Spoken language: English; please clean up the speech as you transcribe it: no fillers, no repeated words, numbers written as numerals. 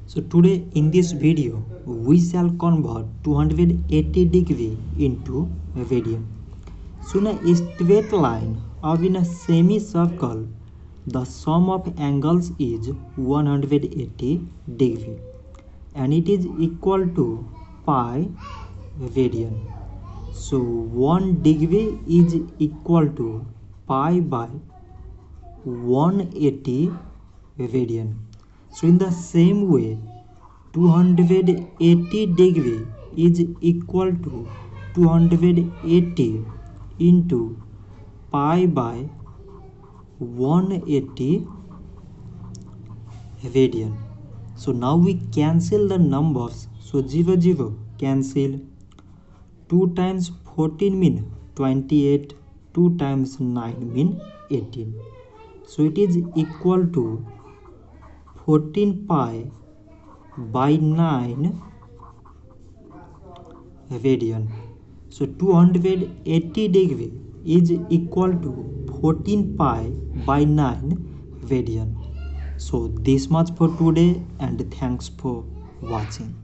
So today in this video we shall convert 280 degree into radian. So in a straight line or in a semicircle, the sum of angles is 180 degree and it is equal to pi radian. So 1 degree is equal to pi by 180 radian. So in the same way, 280 degree is equal to 280 into pi by 180 radian. So now we cancel the numbers. So 0 0 cancel. 2 times 14 mean 28. 2 times 9 mean 18. So it is equal to 14 pi by 9 radian. So 280 degree is equal to 14 pi by 9 radian. So this much for today and thanks for watching.